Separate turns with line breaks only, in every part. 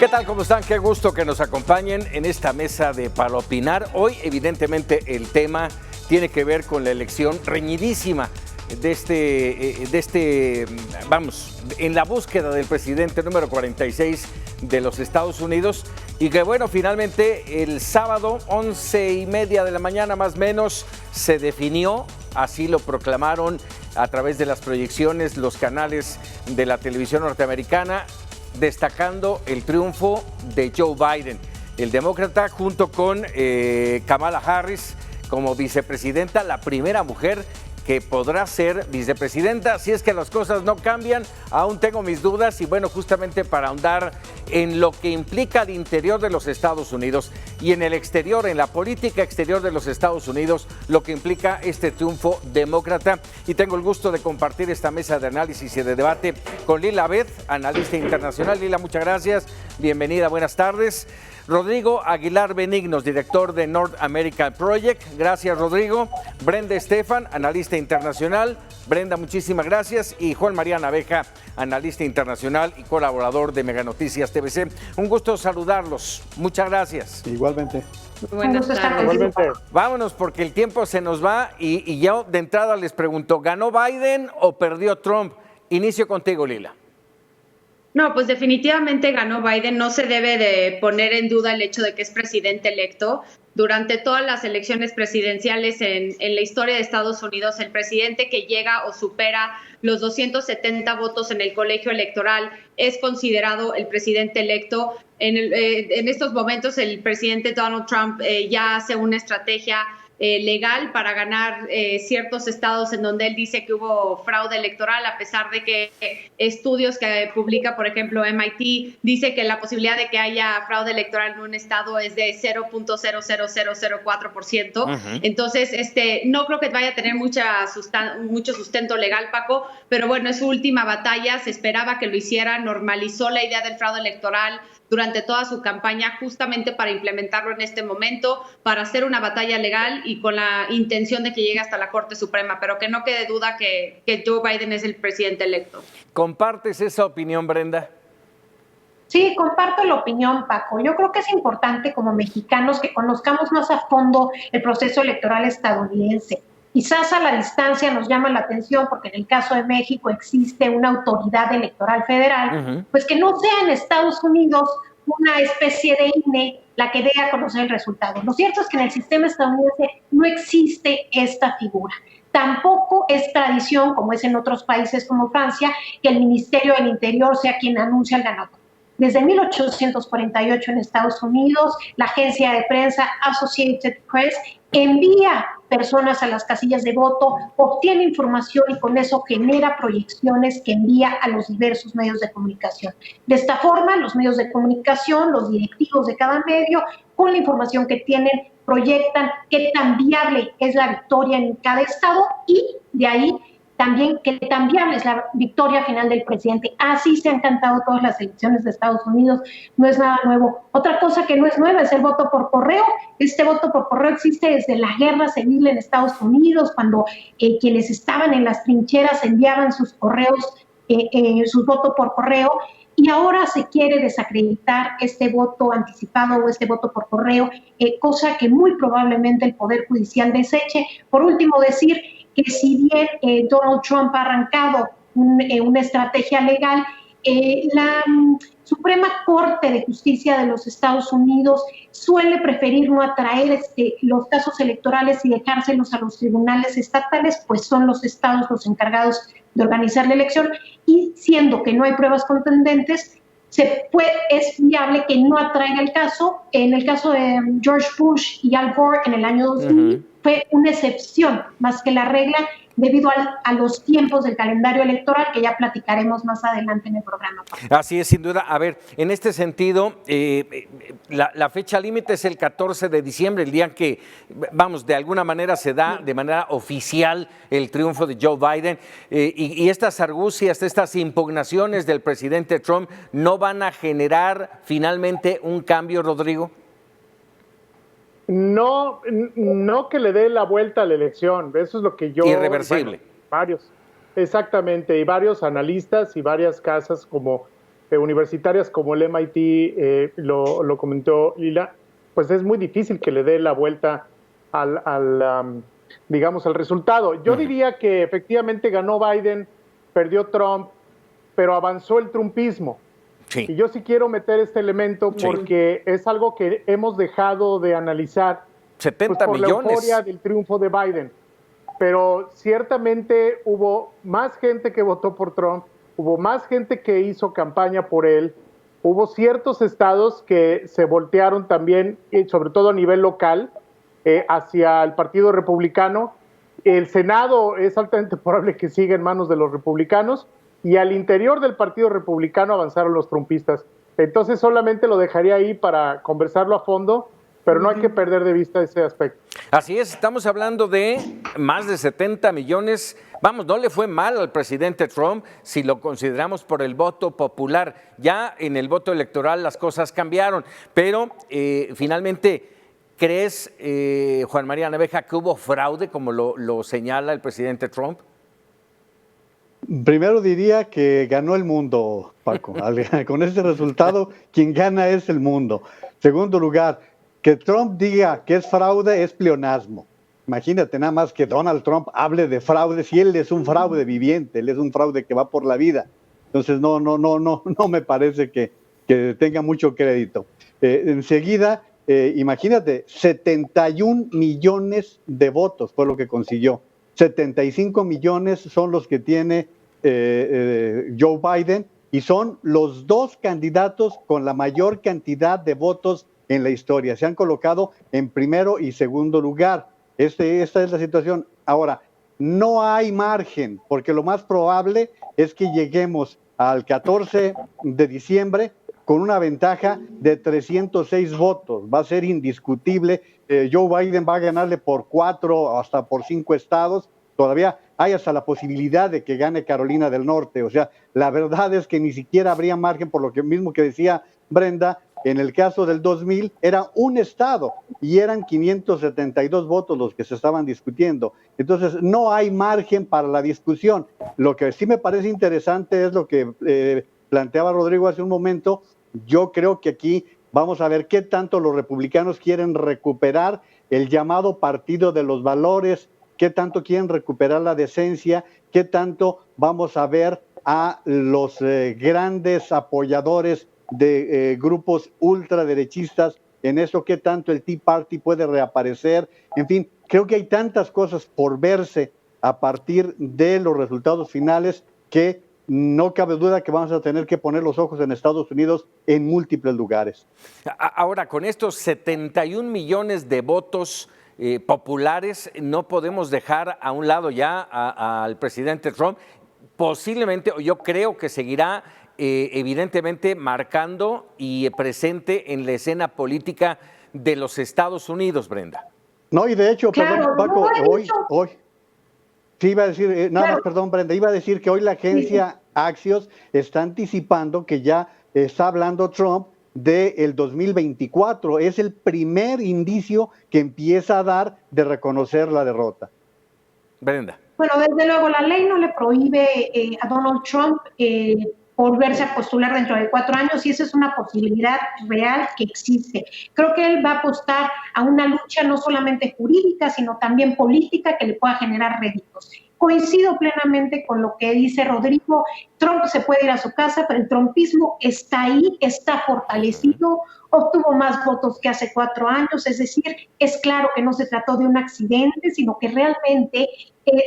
¿Qué tal? ¿Cómo están? Qué gusto que nos acompañen en esta mesa de Para Opinar. Hoy, evidentemente, el tema tiene que ver con la elección reñidísima en la búsqueda del presidente número 46 de los Estados Unidos, y que bueno, finalmente el sábado 11:30 de la mañana más o menos se definió, así lo proclamaron a través de las proyecciones los canales de la televisión norteamericana, destacando el triunfo de Joe Biden, el demócrata, junto con Kamala Harris como vicepresidenta, la primera mujer que podrá ser vicepresidenta. Si es que las cosas no cambian, aún tengo mis dudas, y bueno, justamente para ahondar en lo que implica al interior de los Estados Unidos y en el exterior, en la política exterior de los Estados Unidos, lo que implica este triunfo demócrata. Y tengo el gusto de compartir esta mesa de análisis y de debate con Lila Abed, analista internacional. Lila, muchas gracias, bienvenida, buenas tardes. Rodrigo Aguilar Benignos, director de North American Project. Gracias, Rodrigo. Brenda Estefan, analista internacional. Brenda, muchísimas gracias. Y Juan María Naveja, analista internacional y colaborador de Mega Noticias TVC. Un gusto saludarlos. Muchas gracias.
Igualmente.
Buenas tardes.
Igualmente.
Vámonos porque el tiempo se nos va y yo de entrada les pregunto, ¿ganó Biden o perdió Trump? Inicio contigo, Lila.
No, pues definitivamente ganó Biden. No se debe de poner en duda el hecho de que es presidente electo. Durante todas las elecciones presidenciales en la historia de Estados Unidos, el presidente que llega o supera los 270 votos en el colegio electoral es considerado el presidente electo. En estos momentos el presidente Donald Trump ya hace una estrategia legal para ganar ciertos estados en donde él dice que hubo fraude electoral, a pesar de que estudios que publica, por ejemplo, MIT, dice que la posibilidad de que haya fraude electoral en un estado es de 0.00004%. Entonces, no creo que vaya a tener mucho sustento legal, Paco, pero bueno, es su última batalla. Se esperaba que lo hiciera, normalizó la idea del fraude electoral durante toda su campaña, justamente para implementarlo en este momento, para hacer una batalla legal y con la intención de que llegue hasta la Corte Suprema, pero que no quede duda que Joe Biden es el presidente electo.
¿Compartes esa opinión, Brenda?
Sí, comparto la opinión, Paco. Yo creo que es importante como mexicanos que conozcamos más a fondo el proceso electoral estadounidense. Quizás a la distancia nos llama la atención porque en el caso de México existe una autoridad electoral federal, pues que no sea en Estados Unidos una especie de INE la que dé a conocer el resultado. Lo cierto es que en el sistema estadounidense no existe esta figura. Tampoco es tradición, como es en otros países como Francia, que el Ministerio del Interior sea quien anuncia el ganador. Desde 1848 en Estados Unidos, la agencia de prensa Associated Press envía personas a las casillas de voto, obtiene información y con eso genera proyecciones que envía a los diversos medios de comunicación. De esta forma, los medios de comunicación, los directivos de cada medio, con la información que tienen, proyectan qué tan viable es la victoria en cada estado y de ahí también qué tan viable es la victoria final del presidente. Así se han cantado todas las elecciones de Estados Unidos, no es nada nuevo. Otra cosa que no es nueva es el voto por correo. Este voto por correo existe desde la guerra civil en Estados Unidos, cuando quienes estaban en las trincheras enviaban sus correos, sus votos por correo, y ahora se quiere desacreditar este voto anticipado o este voto por correo, cosa que muy probablemente el Poder Judicial deseche. Por último, decir que si bien Donald Trump ha arrancado una estrategia legal, la Suprema Corte de Justicia de los Estados Unidos suele preferir no atraer los casos electorales y dejárselos a los tribunales estatales, pues son los estados los encargados de organizar la elección, y siendo que no hay pruebas contundentes, es viable que no atraiga el caso. En el caso de George Bush y Al Gore en el año 2000, fue una excepción más que la regla, debido a los tiempos del calendario electoral, que ya platicaremos más adelante en el programa.
Así es, sin duda. A ver, en este sentido, la fecha límite es el 14 de diciembre, el día en que, vamos, de alguna manera se da de manera oficial el triunfo de Joe Biden, y estas argucias, estas impugnaciones del presidente Trump, ¿no van a generar finalmente un cambio, Rodrigo?
No que le dé la vuelta a la elección, eso es lo que yo...
Irreversible.
Bueno, exactamente, y varios analistas y varias casas como universitarias como el MIT, lo comentó Lila, pues es muy difícil que le dé la vuelta digamos, al resultado. Yo diría que efectivamente ganó Biden, perdió Trump, pero avanzó el trumpismo.
Sí.
Y yo sí quiero meter este elemento porque es algo que hemos dejado de analizar
70
por
millones.
la euforia del triunfo de Biden. Pero ciertamente hubo más gente que votó por Trump, hubo más gente que hizo campaña por él, hubo ciertos estados que se voltearon también, sobre todo a nivel local, hacia el Partido Republicano. El Senado es altamente probable que siga en manos de los republicanos y al interior del Partido Republicano avanzaron los trumpistas. Entonces solamente lo dejaría ahí para conversarlo a fondo, pero no hay que perder de vista ese aspecto.
Así es, estamos hablando de más de 70 millones. Vamos, no le fue mal al presidente Trump si lo consideramos por el voto popular. Ya en el voto electoral las cosas cambiaron, pero finalmente, ¿crees, Juan María Naveja, que hubo fraude como lo señala el presidente Trump?
Primero diría que ganó el mundo, Paco. Con ese resultado, quien gana es el mundo. Segundo lugar, que Trump diga que es fraude es pleonasmo. Imagínate nada más que Donald Trump hable de fraude, si él es un fraude viviente, él es un fraude que va por la vida. Entonces no me parece que tenga mucho crédito. Enseguida, imagínate, 71 millones de votos fue lo que consiguió. 75 millones son los que tiene Joe Biden y son los dos candidatos con la mayor cantidad de votos en la historia. Se han colocado en primero y segundo lugar. Esta es la situación. Ahora, no hay margen, porque lo más probable es que lleguemos al 14 de diciembre con una ventaja de 306 votos. Va a ser indiscutible. Joe Biden va a ganarle por 4 hasta por 5 estados. Todavía hay hasta la posibilidad de que gane Carolina del Norte. O sea, la verdad es que ni siquiera habría margen, por lo que mismo que decía Brenda. En el caso del 2000 era un estado y eran 572 votos los que se estaban discutiendo. Entonces no hay margen para la discusión. Lo que sí me parece interesante es lo que planteaba Rodrigo hace un momento. Yo creo que aquí vamos a ver qué tanto los republicanos quieren recuperar el llamado partido de los valores, qué tanto quieren recuperar la decencia, qué tanto vamos a ver a los grandes apoyadores de grupos ultraderechistas en eso, qué tanto el Tea Party puede reaparecer. En fin, creo que hay tantas cosas por verse a partir de los resultados finales que no cabe duda que vamos a tener que poner los ojos en Estados Unidos en múltiples lugares.
Ahora, con estos 71 millones de votos populares, no podemos dejar a un lado ya al presidente Trump. Posiblemente, o yo creo que seguirá evidentemente marcando y presente en la escena política de los Estados Unidos, Brenda.
No, y de hecho,
claro,
perdón, Paco, hoy, sí iba a decir, nada más, perdón, Brenda, iba a decir que hoy la agencia Axios está anticipando que ya está hablando Trump del 2024. Es el primer indicio que empieza a dar de reconocer la derrota.
Brenda.
Bueno, desde luego, la ley no le prohíbe a Donald Trump volverse a postular dentro de 4 años y esa es una posibilidad real que existe. Creo que él va a apostar a una lucha no solamente jurídica, sino también política que le pueda generar réditos. Coincido plenamente con lo que dice Rodrigo. Trump se puede ir a su casa, pero el trumpismo está ahí, está fortalecido, obtuvo más votos que hace 4 años, es decir, es claro que no se trató de un accidente, sino que realmente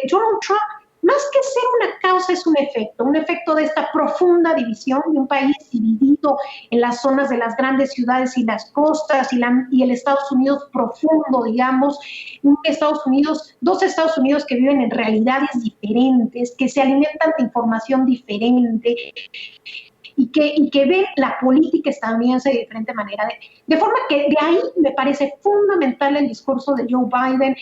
Donald Trump, más que ser una causa, es un efecto de esta profunda división de un país dividido en las zonas de las grandes ciudades y las costas y el Estados Unidos profundo, digamos, dos Estados Unidos que viven en realidades diferentes, que se alimentan de información diferente y que ven la política estadounidense de diferente manera. De forma que de ahí me parece fundamental el discurso de Joe Biden,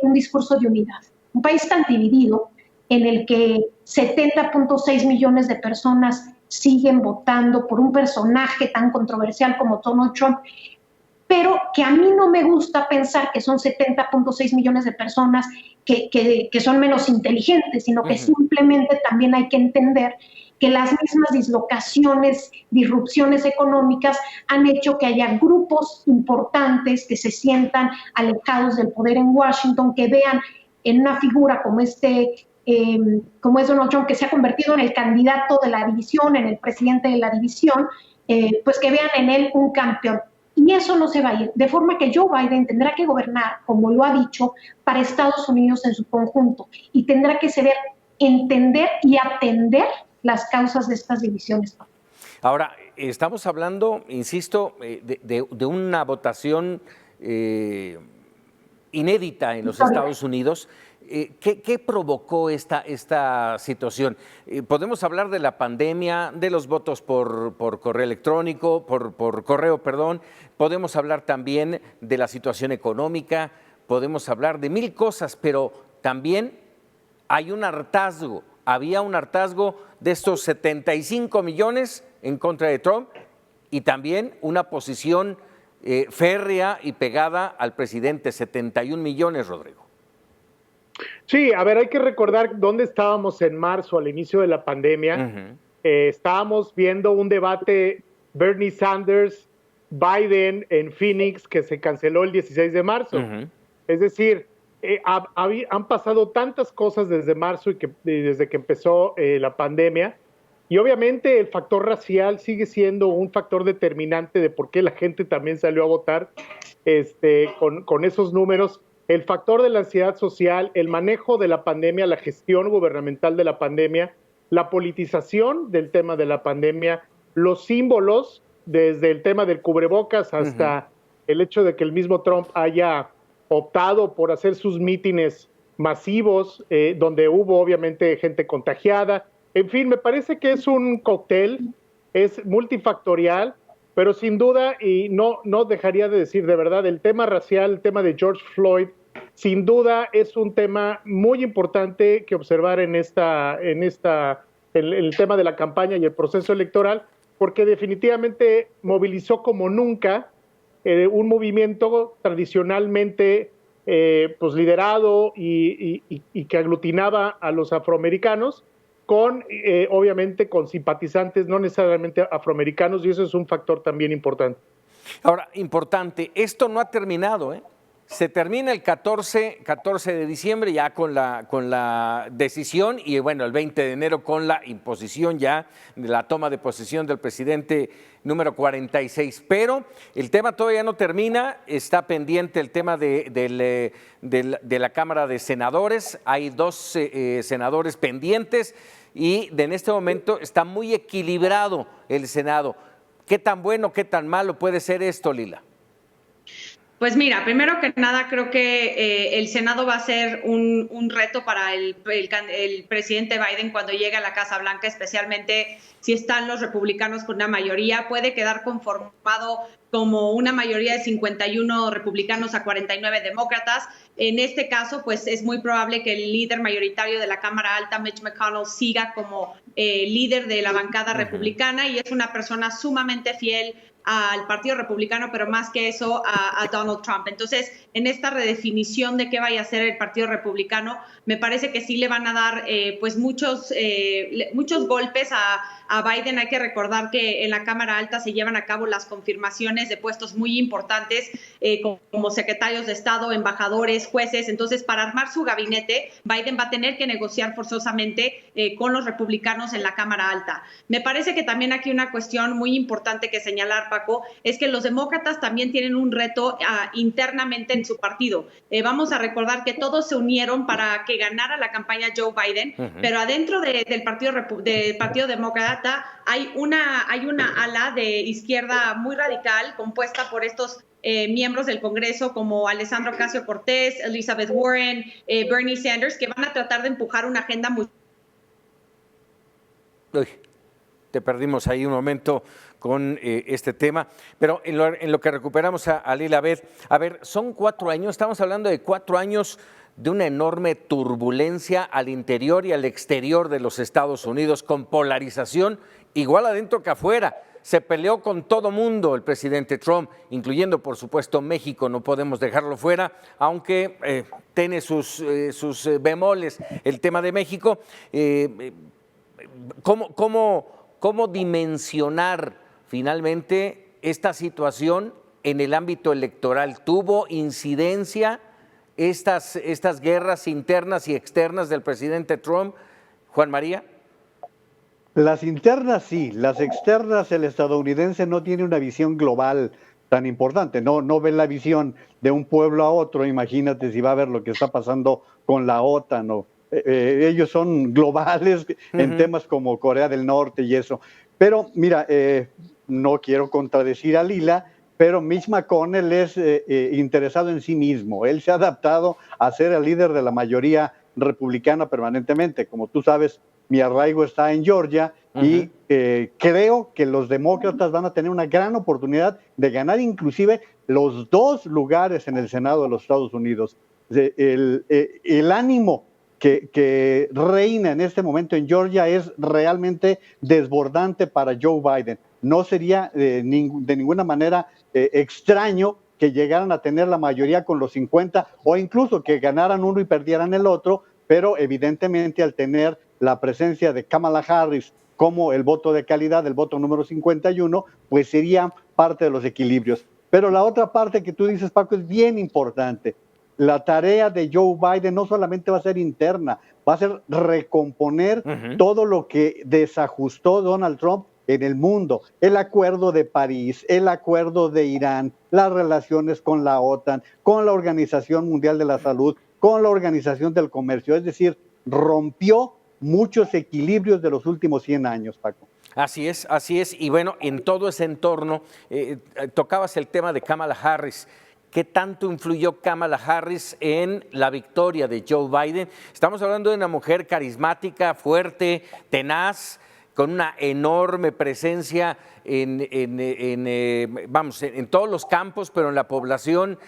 un discurso de unidad. Un país tan dividido, en el que 70.6 millones de personas siguen votando por un personaje tan controversial como Donald Trump, pero que a mí no me gusta pensar que son 70.6 millones de personas que son menos inteligentes, sino que simplemente también hay que entender que las mismas dislocaciones, disrupciones económicas han hecho que haya grupos importantes que se sientan alejados del poder en Washington, que vean en una figura como como es Donald Trump, que se ha convertido en el candidato de la división, en el presidente de la división, pues que vean en él un campeón. Y eso no se va a ir, de forma que Joe Biden tendrá que gobernar, como lo ha dicho, para Estados Unidos en su conjunto, y tendrá que saber entender y atender las causas de estas divisiones.
Ahora, estamos hablando, insisto, de una votación inédita en los Estados Unidos. ¿Qué provocó esta situación? Podemos hablar de la pandemia, de los votos por correo electrónico, por correo, perdón. Podemos hablar también de la situación económica, podemos hablar de mil cosas, pero también hay un hartazgo. Había un hartazgo de estos 75 millones en contra de Trump y también una posición férrea y pegada al presidente, 71 millones, Rodrigo.
Sí, a ver, hay que recordar dónde estábamos en marzo, al inicio de la pandemia. Estábamos viendo un debate Bernie Sanders, Biden en Phoenix, que se canceló el 16 de marzo. Es decir, han pasado tantas cosas desde marzo y desde que empezó la pandemia, y obviamente el factor racial sigue siendo un factor determinante de por qué la gente también salió a votar con esos números. El factor de la ansiedad social, el manejo de la pandemia, la gestión gubernamental de la pandemia, la politización del tema de la pandemia, los símbolos, desde el tema del cubrebocas hasta el hecho de que el mismo Trump haya optado por hacer sus mítines masivos, donde hubo obviamente gente contagiada. En fin, me parece que es un cóctel, es multifactorial, pero sin duda, y no dejaría de decir de verdad, el tema racial, el tema de George Floyd, sin duda es un tema muy importante que observar en el tema de la campaña y el proceso electoral, porque definitivamente movilizó como nunca un movimiento tradicionalmente pues liderado y que aglutinaba a los afroamericanos, obviamente con simpatizantes no necesariamente afroamericanos, y eso es un factor también importante.
Ahora, importante, esto no ha terminado, ¿eh? Se termina el 14 de diciembre ya con la decisión y bueno, el 20 de enero con la imposición ya de la toma de posesión del presidente número 46. Pero el tema todavía no termina, está pendiente el tema de la Cámara de Senadores. Hay 2 senadores pendientes y en este momento está muy equilibrado el Senado. ¿Qué tan bueno, qué tan malo puede ser esto, Lila?
Pues mira, primero que nada creo que el Senado va a ser un reto para el presidente Biden cuando llegue a la Casa Blanca, especialmente si están los republicanos con una mayoría. Puede quedar conformado como una mayoría de 51 republicanos a 49 demócratas. En este caso, pues es muy probable que el líder mayoritario de la Cámara Alta, Mitch McConnell, siga como líder de la bancada republicana, y es una persona sumamente fiel al Partido Republicano, pero más que eso a Donald Trump. Entonces, en esta redefinición de qué vaya a hacer el Partido Republicano, me parece que sí le van a dar pues muchos golpes a Biden. Hay que recordar que en la Cámara Alta se llevan a cabo las confirmaciones de puestos muy importantes como secretarios de Estado, embajadores, jueces. Entonces, para armar su gabinete, Biden va a tener que negociar forzosamente con los republicanos en la Cámara Alta. Me parece que también aquí una cuestión muy importante que señalar, Paco, es que los demócratas también tienen un reto internamente en su partido. Vamos a recordar que todos se unieron para que ganara la campaña Joe Biden, pero adentro del Partido Demócrata hay una ala de izquierda muy radical compuesta por estos miembros del Congreso como Alessandro Ocasio-Cortez, Elizabeth Warren, Bernie Sanders, que van a tratar de empujar una agenda muy...
Uy, te perdimos ahí un momento con este tema, pero en lo que recuperamos a Lila Beth, a ver, son 4 años, estamos hablando de 4 años de una enorme turbulencia al interior y al exterior de los Estados Unidos, con polarización igual adentro que afuera. Se peleó con todo mundo el presidente Trump, incluyendo por supuesto México, no podemos dejarlo fuera, aunque tiene sus bemoles el tema de México. ¿cómo dimensionar finalmente esta situación en el ámbito electoral? ¿Tuvo incidencia estas guerras internas y externas del presidente Trump, Juan María?
Las internas sí, las externas el estadounidense no tiene una visión global tan importante, no ve la visión de un pueblo a otro. Imagínate si va a ver lo que está pasando con la OTAN. Ellos son globales en temas como Corea del Norte y eso. Pero mira, no quiero contradecir a Lila, pero Mitch McConnell es interesado en sí mismo. Él se ha adaptado a ser el líder de la mayoría republicana permanentemente. Como tú sabes, mi arraigo está en Georgia y creo que los demócratas van a tener una gran oportunidad de ganar inclusive los 2 lugares en el Senado de los Estados Unidos. El ánimo que reina en este momento en Georgia es realmente desbordante para Joe Biden. No sería de ninguna manera extraño que llegaran a tener la mayoría con los 50 o incluso que ganaran uno y perdieran el otro, pero evidentemente al tener la presencia de Kamala Harris como el voto de calidad, el voto número 51, pues sería parte de los equilibrios. Pero la otra parte que tú dices, Paco, es bien importante. La tarea de Joe Biden no solamente va a ser interna, va a ser recomponer todo lo que desajustó Donald Trump en el mundo. El acuerdo de París, el acuerdo de Irán, las relaciones con la OTAN, con la Organización Mundial de la Salud, con la Organización del Comercio. Es decir, rompió muchos equilibrios de los últimos 100 años, Paco.
Así es. Y bueno, en todo ese entorno, tocabas el tema de Kamala Harris. ¿Qué tanto influyó Kamala Harris en la victoria de Joe Biden? Estamos hablando de una mujer carismática, fuerte, tenaz, con una enorme presencia en todos los campos, pero en la población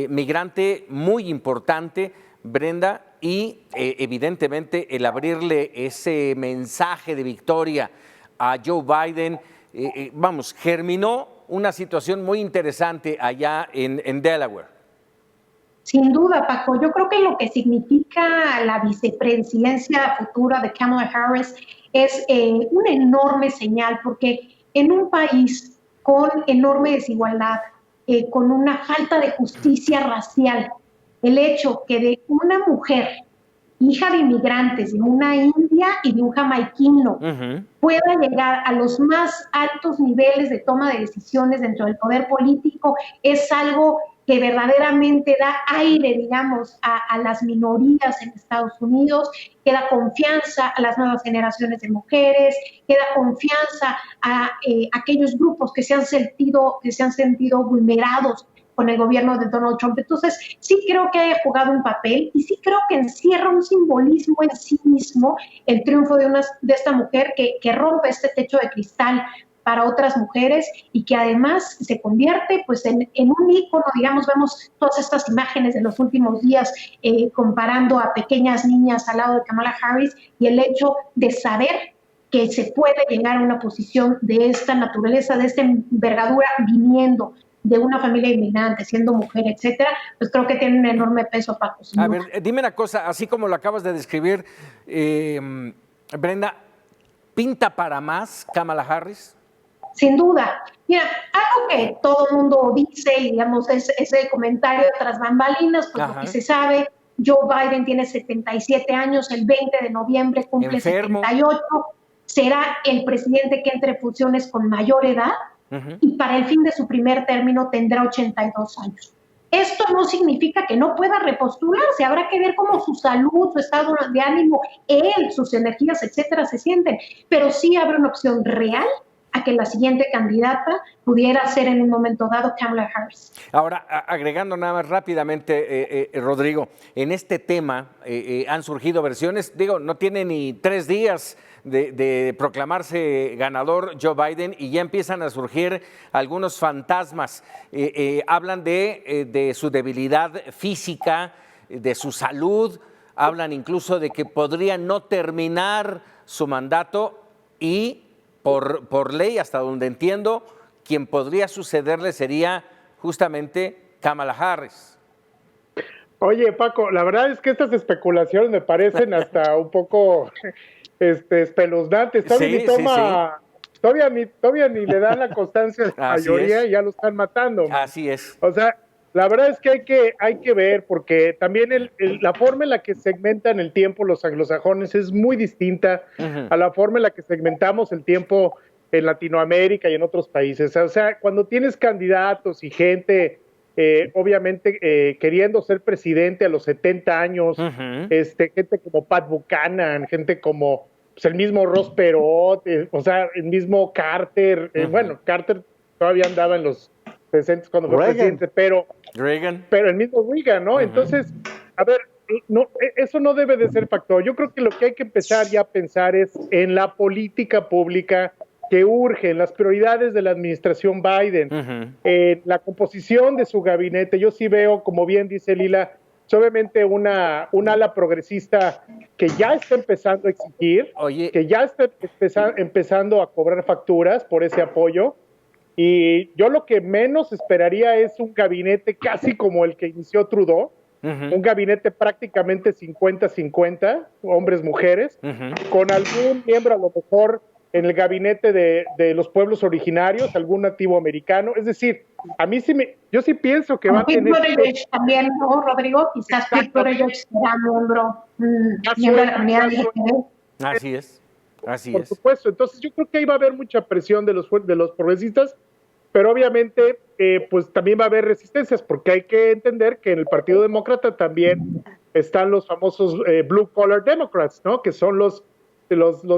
migrante muy importante, Brenda, y evidentemente el abrirle ese mensaje de victoria a Joe Biden, germinó una situación muy interesante allá en Delaware.
Sin duda, Paco. Yo creo que lo que significa la vicepresidencia futura de Kamala Harris es una enorme señal, porque en un país con enorme desigualdad, con una falta de justicia racial, el hecho que de una mujer, hija de inmigrantes, de una india y de un jamaiquino, pueda llegar a los más altos niveles de toma de decisiones dentro del poder político, es algo que verdaderamente da aire, digamos, a las minorías en Estados Unidos, que da confianza a las nuevas generaciones de mujeres, que da confianza a aquellos grupos que se han sentido vulnerados con el gobierno de Donald Trump. Entonces, sí creo que haya jugado un papel y sí creo que encierra un simbolismo en sí mismo el triunfo de esta mujer que rompe este techo de cristal para otras mujeres y que además se convierte pues en un ícono, digamos. Vemos todas estas imágenes de los últimos días comparando a pequeñas niñas al lado de Kamala Harris, y el hecho de saber que se puede llegar a una posición de esta naturaleza, de esta envergadura, viniendo de una familia inmigrante, siendo mujer, etcétera, pues creo que tiene un enorme peso, Paco.
A ver, dime una cosa, así como lo acabas de describir, Brenda, ¿pinta para más Kamala Harris?
Sin duda. Mira, algo que todo el mundo dice, y digamos, ese comentario tras bambalinas, pues lo que se sabe, Joe Biden tiene 77 años, el 20 de noviembre cumple 78, será el presidente que entre en funciones con mayor edad, y para el fin de su primer término tendrá 82 años. Esto no significa que no pueda repostularse, habrá que ver cómo su salud, su estado de ánimo, sus energías, etcétera, se sienten, pero sí habrá una opción real a que la siguiente candidata pudiera ser en un momento dado Kamala Harris.
Ahora, agregando nada más rápidamente, Rodrigo, en este tema han surgido versiones, no tiene ni 3 días de proclamarse ganador Joe Biden y ya empiezan a surgir algunos fantasmas. Hablan de su debilidad física, de su salud, hablan incluso de que podría no terminar su mandato y por ley, hasta donde entiendo, quien podría sucederle sería justamente Kamala Harris.
Oye, Paco, la verdad es que estas especulaciones me parecen hasta un poco espeluznantes. Todavía ni le dan la constancia de mayoría y ya lo están matando.
Así es.
O sea, la verdad es que hay que ver, porque también la forma en la que segmentan el tiempo los anglosajones es muy distinta a la forma en la que segmentamos el tiempo en Latinoamérica y en otros países. O sea, cuando tienes candidatos y gente, obviamente, queriendo ser presidente a los 70 años, gente como Pat Buchanan, gente como pues, el mismo Ross Perot, o sea, el mismo Carter, bueno, Carter todavía andaba en los 60 cuando fue presidente, pero el mismo Reagan, ¿no? Entonces, a ver, no, eso no debe de ser factor. Yo creo que lo que hay que empezar ya a pensar es en la política pública que urge, en las prioridades de la administración Biden, en la composición de su gabinete. Yo sí veo, como bien dice Lila, obviamente una ala progresista que ya está empezando a exigir, que ya está empezando a cobrar facturas por ese apoyo. Y yo lo que menos esperaría es un gabinete casi como el que inició Trudeau, un gabinete prácticamente 50-50, hombres-mujeres, con algún miembro a lo mejor en el gabinete de los pueblos originarios, algún nativo americano. Es decir, a mí yo sí pienso que va a tener...
también, ¿no, Rodrigo? Quizás Pete Buttigieg será miembro de la comunidad LGBT.
Así es.
Por supuesto, entonces yo creo que ahí va a haber mucha presión de los progresistas, pero obviamente pues también va a haber resistencias, porque hay que entender que en el Partido Demócrata también están los famosos Blue Collar Democrats, ¿no? Que son los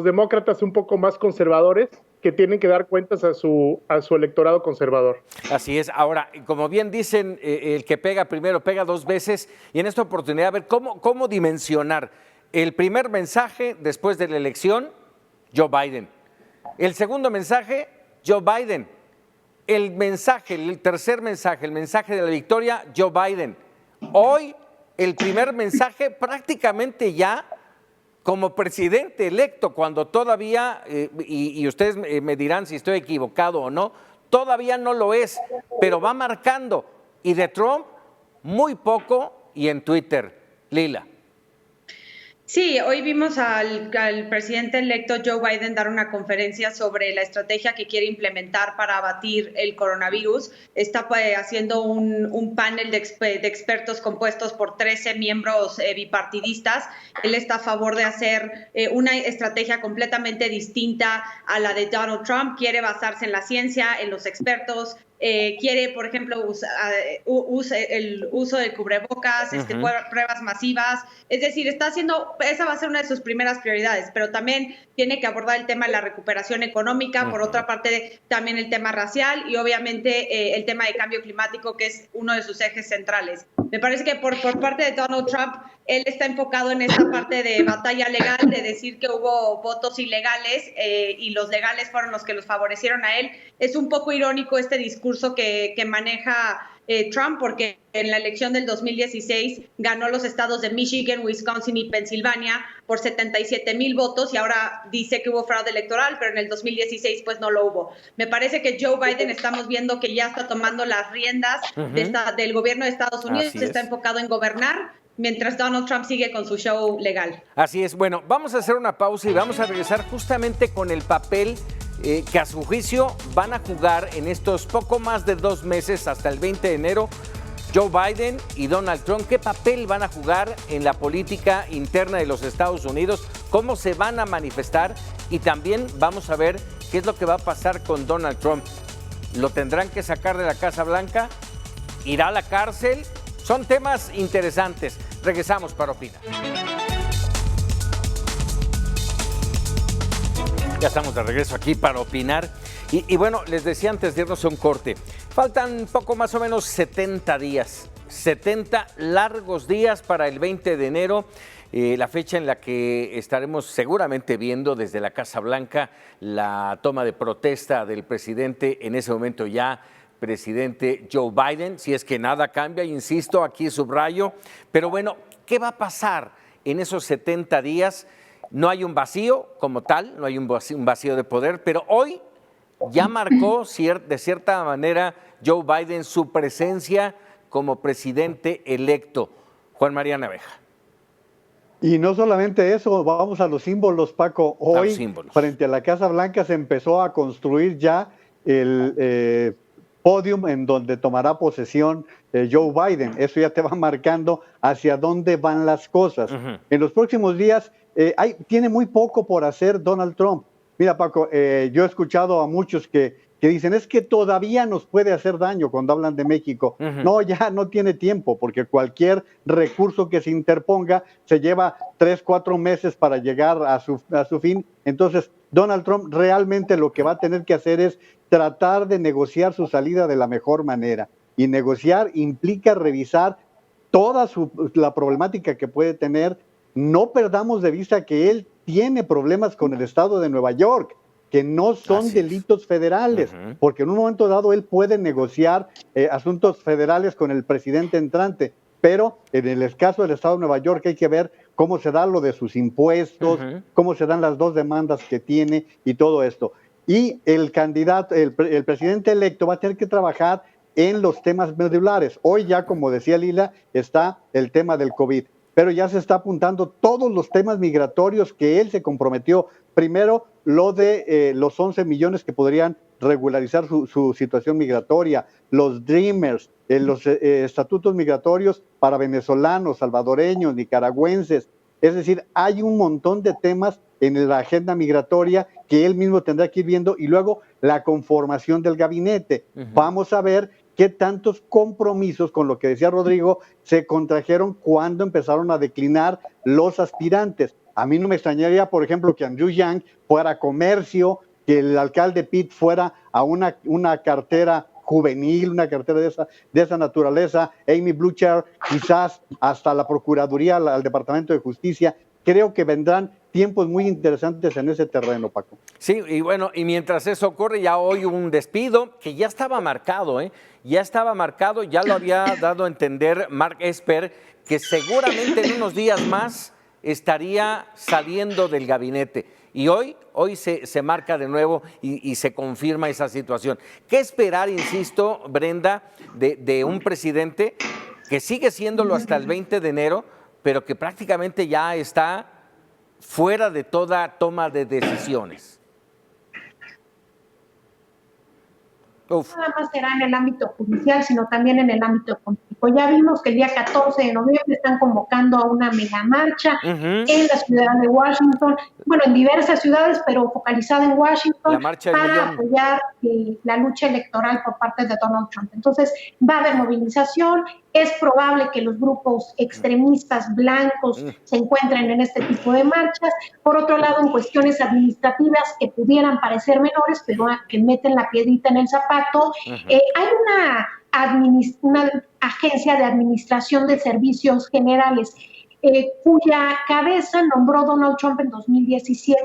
demócratas un poco más conservadores que tienen que dar cuentas a su electorado conservador.
Así es. Ahora, como bien dicen, el que pega primero pega dos veces, y en esta oportunidad a ver cómo dimensionar el primer mensaje después de la elección, Joe Biden. El segundo mensaje, Joe Biden. El tercer mensaje, el mensaje de la victoria, Joe Biden. Hoy, el primer mensaje prácticamente ya como presidente electo, cuando todavía, y ustedes me dirán si estoy equivocado o no, todavía no lo es, pero va marcando. Y de Trump, muy poco, y en Twitter. Lila.
Sí, hoy vimos al presidente electo Joe Biden dar una conferencia sobre la estrategia que quiere implementar para abatir el coronavirus. Está haciendo un panel de expertos compuestos por 13 miembros bipartidistas. Él está a favor de hacer una estrategia completamente distinta a la de Donald Trump. Quiere basarse en la ciencia, en los expertos. Quiere, por ejemplo, el uso de cubrebocas, pruebas masivas. Es decir, esa va a ser una de sus primeras prioridades, pero también tiene que abordar el tema de la recuperación económica, por otra parte también el tema racial y obviamente el tema de cambio climático, que es uno de sus ejes centrales. Me parece que por parte de Donald Trump, él está enfocado en esta parte de batalla legal, de decir que hubo votos ilegales y los legales fueron los que los favorecieron a él. Es un poco irónico este discurso que maneja Trump, porque en la elección del 2016 ganó los estados de Michigan, Wisconsin y Pensilvania por 77,000 votos y ahora dice que hubo fraude electoral, pero en el 2016 pues no lo hubo. Me parece que Joe Biden estamos viendo que ya está tomando las riendas del gobierno de Estados Unidos, está enfocado en gobernar, mientras Donald Trump sigue con su show legal.
Así es. Bueno, vamos a hacer una pausa y vamos a regresar justamente con el papel que a su juicio van a jugar en estos poco más de 2 meses hasta el 20 de enero Joe Biden y Donald Trump. ¿Qué papel van a jugar en la política interna de los Estados Unidos? ¿Cómo se van a manifestar? Y también vamos a ver qué es lo que va a pasar con Donald Trump. ¿Lo tendrán que sacar de la Casa Blanca? ¿Irá a la cárcel? Son temas interesantes. Regresamos para opinar. Ya estamos de regreso aquí para opinar. Y bueno, les decía antes de irnos a un corte, faltan poco más o menos 70 días, 70 largos días para el 20 de enero, la fecha en la que estaremos seguramente viendo desde la Casa Blanca la toma de protesta del presidente, en ese momento ya presidente Joe Biden, si es que nada cambia, insisto, aquí subrayo. Pero bueno, ¿qué va a pasar en esos 70 días? No hay un vacío como tal, no hay un vacío de poder, pero hoy ya marcó de cierta manera Joe Biden su presencia como presidente electo. Juan María Naveja.
Y no solamente eso, vamos a los símbolos, Paco. Hoy, frente a la Casa Blanca, se empezó a construir ya el podium en donde tomará posesión Joe Biden. Eso ya te va marcando hacia dónde van las cosas. En los próximos días, tiene muy poco por hacer Donald Trump. Mira, Paco, yo he escuchado a muchos que dicen, es que todavía nos puede hacer daño cuando hablan de México. No, ya no tiene tiempo, porque cualquier recurso que se interponga se lleva 3, 4 meses para llegar a su fin. Entonces, Donald Trump realmente lo que va a tener que hacer es tratar de negociar su salida de la mejor manera. Y negociar implica revisar toda la problemática que puede tener. No perdamos de vista que él tiene problemas con el estado de Nueva York, que no son delitos federales, porque en un momento dado él puede negociar asuntos federales con el presidente entrante, pero en el caso del estado de Nueva York hay que ver cómo se da lo de sus impuestos, cómo se dan las 2 demandas que tiene y todo esto. Y el candidato, el presidente electo va a tener que trabajar en los temas medulares. Hoy ya, como decía Lila, está el tema del COVID, pero ya se está apuntando todos los temas migratorios que él se comprometió. Primero, lo de los 11 millones que podrían regularizar su situación migratoria, los Dreamers, los estatutos migratorios para venezolanos, salvadoreños, nicaragüenses. Es decir, hay un montón de temas en la agenda migratoria que él mismo tendrá que ir viendo, y luego la conformación del gabinete. Vamos a ver qué tantos compromisos, con lo que decía Rodrigo, se contrajeron cuando empezaron a declinar los aspirantes. A mí no me extrañaría, por ejemplo, que Andrew Yang fuera a comercio, que el alcalde Pitt fuera a una cartera juvenil, una cartera de esa naturaleza, Amy Klobuchar quizás hasta la Procuraduría, al Departamento de Justicia. Creo que vendrán tiempos muy interesantes en ese terreno, Paco.
Sí, y bueno, y mientras eso ocurre, ya hoy un despido que ya estaba marcado, ya lo había dado a entender Mark Esper, que seguramente en unos días más estaría saliendo del gabinete. Y hoy se marca de nuevo y se confirma esa situación. ¿Qué esperar, insisto, Brenda, de un presidente que sigue siéndolo hasta el 20 de enero, pero que prácticamente ya está fuera de toda toma de decisiones?
No nada más será en el ámbito judicial, sino también en el ámbito político. Ya vimos que el día 14 de noviembre están convocando a una mega marcha en la ciudad de Washington, bueno, en diversas ciudades, pero focalizada en Washington, para apoyar la lucha electoral por parte de Donald Trump. Entonces, va a haber movilización. Es probable que los grupos extremistas blancos se encuentren en este tipo de marchas. Por otro lado, en cuestiones administrativas que pudieran parecer menores, pero que meten la piedrita en el zapato, hay una agencia de administración de servicios generales cuya cabeza nombró Donald Trump en 2017.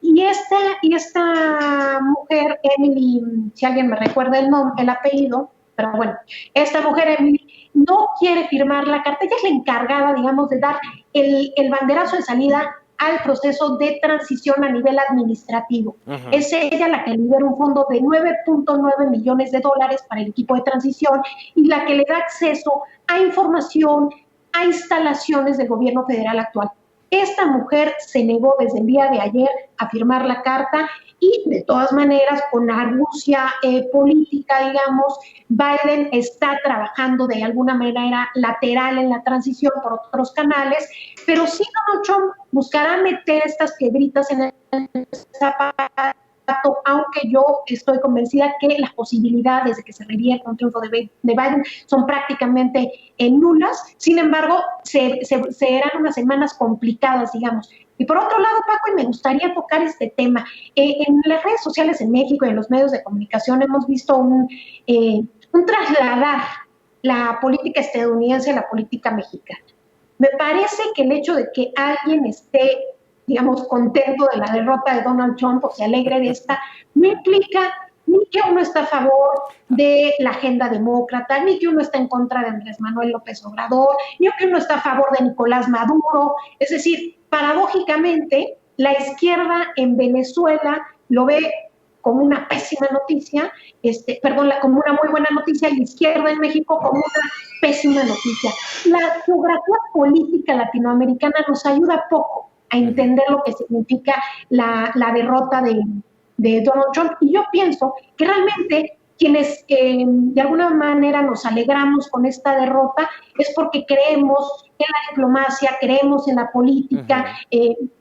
Y esta mujer, Emily, si alguien me recuerda el apellido, pero bueno, esta mujer, Emily, no quiere firmar la carta. Ella es la encargada, digamos, de dar el banderazo de salida al proceso de transición a nivel administrativo. Es ella la que lidera un fondo de $9.9 millones para el equipo de transición y la que le da acceso a información, a instalaciones del gobierno federal actual. Esta mujer se negó desde el día de ayer a firmar la carta y, de todas maneras, con argucia política, digamos, Biden está trabajando de alguna manera lateral en la transición por otros canales, pero sí Donald Trump buscará meter estas piedritas en el zapato, aunque yo estoy convencida que las posibilidades de que se revierta un triunfo de Biden son prácticamente nulas. Sin embargo, serán unas semanas complicadas, digamos. Y por otro lado, Paco, y me gustaría tocar este tema, en las redes sociales en México y en los medios de comunicación hemos visto un trasladar la política estadounidense a la política mexicana. Me parece que el hecho de que alguien esté, digamos, contento de la derrota de Donald Trump o se alegre de esta, no implica ni que uno está a favor de la agenda demócrata, ni que uno está en contra de Andrés Manuel López Obrador, ni que uno está a favor de Nicolás Maduro. Es decir, paradójicamente, la izquierda en Venezuela lo ve como una pésima noticia, como una muy buena noticia, y la izquierda en México como una pésima noticia. La geografía política latinoamericana nos ayuda poco a entender lo que significa la derrota de Donald Trump, y yo pienso que realmente quienes de alguna manera nos alegramos con esta derrota es porque creemos en la diplomacia, creemos en la política,